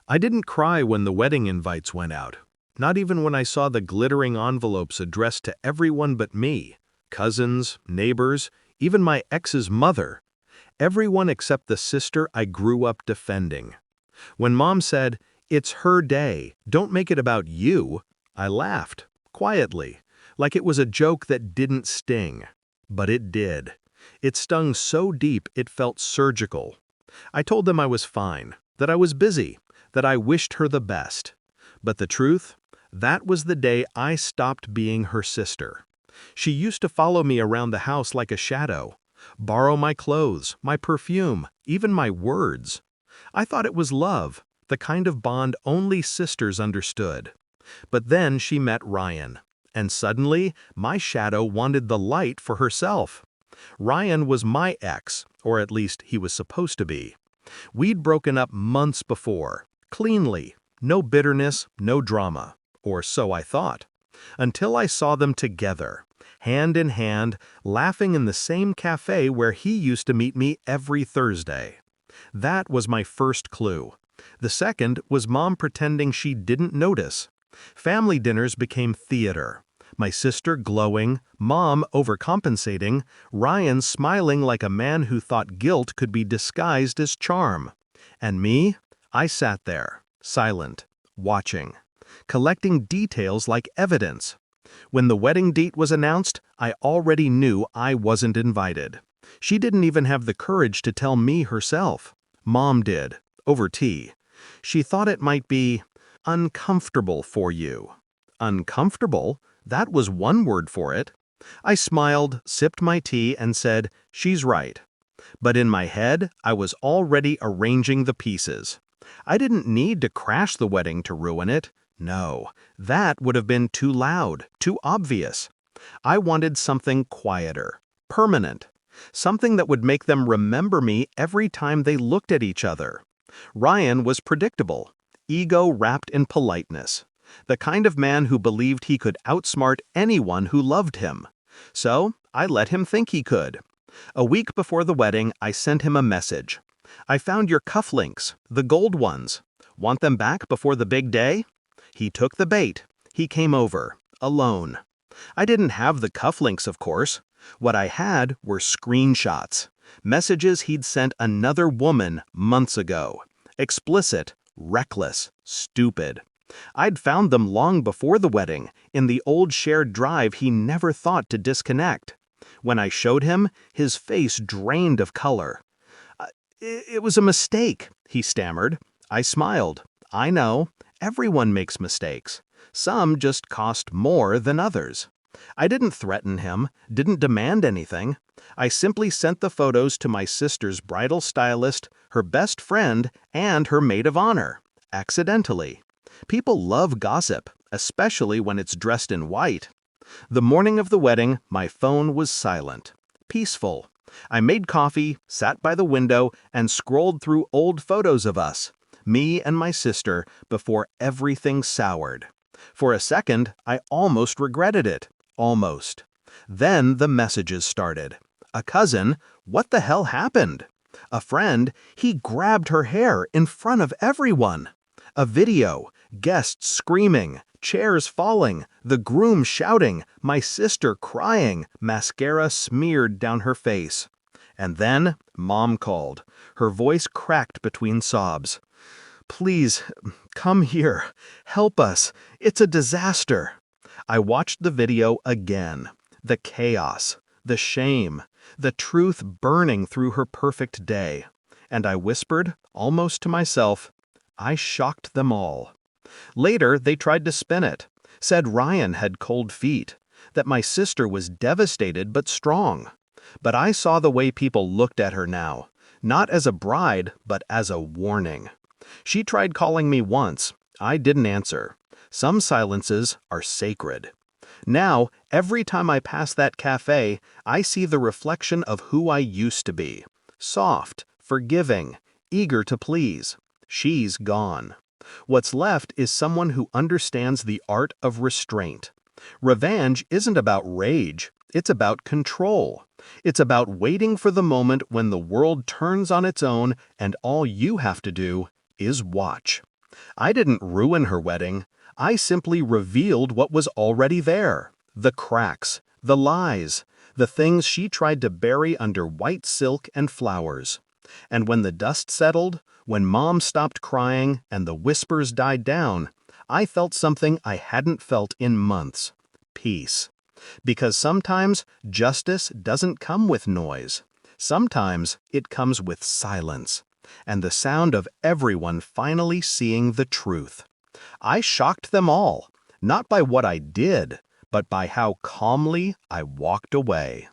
I didn't cry when the wedding invites went out, not even when I saw the glittering envelopes addressed to everyone but me, cousins, neighbors, even my ex's mother, everyone except the sister I grew up defending. When Mom said, "It's her day, don't make it about you," I laughed, quietly, like it was a joke that didn't sting. But it did. It stung so deep it felt surgical. I told them I was fine, that I was busy, that I wished her the best. But the truth? That was the day I stopped being her sister. She used to follow me around the house like a shadow, borrow my clothes, my perfume, even my words. I thought it was love, the kind of bond only sisters understood. But then she met Ryan, and suddenly my shadow wanted the light for herself. Ryan was my ex, or at least he was supposed to be. We'd broken up months before, cleanly, no bitterness, no drama, or so I thought, until I saw them together, hand in hand, laughing in the same cafe where he used to meet me every Thursday. That was my first clue. The second was Mom pretending she didn't notice. Family dinners became theater. My sister glowing, Mom overcompensating, Ryan smiling like a man who thought guilt could be disguised as charm. And me? I sat there, silent, watching, collecting details like evidence. When the wedding date was announced, I already knew I wasn't invited. She didn't even have the courage to tell me herself. Mom did, over tea. She thought it might be uncomfortable for you. Uncomfortable? That was one word for it. I smiled, sipped my tea, and said, "She's right." But in my head, I was already arranging the pieces. I didn't need to crash the wedding to ruin it. No, that would have been too loud, too obvious. I wanted something quieter, permanent, something that would make them remember me every time they looked at each other. Ryan was predictable, ego wrapped in politeness, the kind of man who believed he could outsmart anyone who loved him. So I let him think he could. A week before the wedding, I sent him a message. "I found your cufflinks, the gold ones. Want them back before the big day?" He took the bait. He came over, alone. I didn't have the cufflinks, of course. What I had were screenshots, messages he'd sent another woman months ago. Explicit, reckless, stupid. I'd found them long before the wedding, in the old shared drive he never thought to disconnect. When I showed him, his face drained of color. It was a mistake," he stammered. I smiled. I know. Everyone makes mistakes. Some just cost more than others. I didn't threaten him, didn't demand anything. I simply sent the photos to my sister's bridal stylist, her best friend, and her maid of honor. Accidentally. People love gossip, especially when it's dressed in white. The morning of the wedding, my phone was silent. Peaceful. I made coffee, sat by the window, and scrolled through old photos of us, me and my sister, before everything soured. For a second, I almost regretted it. Almost. Then the messages started. A cousin, "What the hell happened?" A friend, "He grabbed her hair in front of everyone." A video, guests screaming, chairs falling, the groom shouting, my sister crying, mascara smeared down her face. And then Mom called. Her voice cracked between sobs. "Please, come here. Help us. It's a disaster." I watched the video again. The chaos, the shame, the truth burning through her perfect day. And I whispered, almost to myself, I shocked them all. Later, they tried to spin it, said Ryan had cold feet, that my sister was devastated but strong. But I saw the way people looked at her now, not as a bride, but as a warning. She tried calling me once. I didn't answer. Some silences are sacred. Now, every time I pass that cafe, I see the reflection of who I used to be. Soft, forgiving, eager to please. She's gone. What's left is someone who understands the art of restraint. Revenge isn't about rage, it's about control. It's about waiting for the moment when the world turns on its own and all you have to do is watch. I didn't ruin her wedding. I simply revealed what was already there. The cracks, the lies, the things she tried to bury under white silk and flowers. And when the dust settled, when Mom stopped crying and the whispers died down, I felt something I hadn't felt in months. Peace. Because sometimes justice doesn't come with noise. Sometimes it comes with silence, and the sound of everyone finally seeing the truth. I shocked them all, not by what I did, but by how calmly I walked away.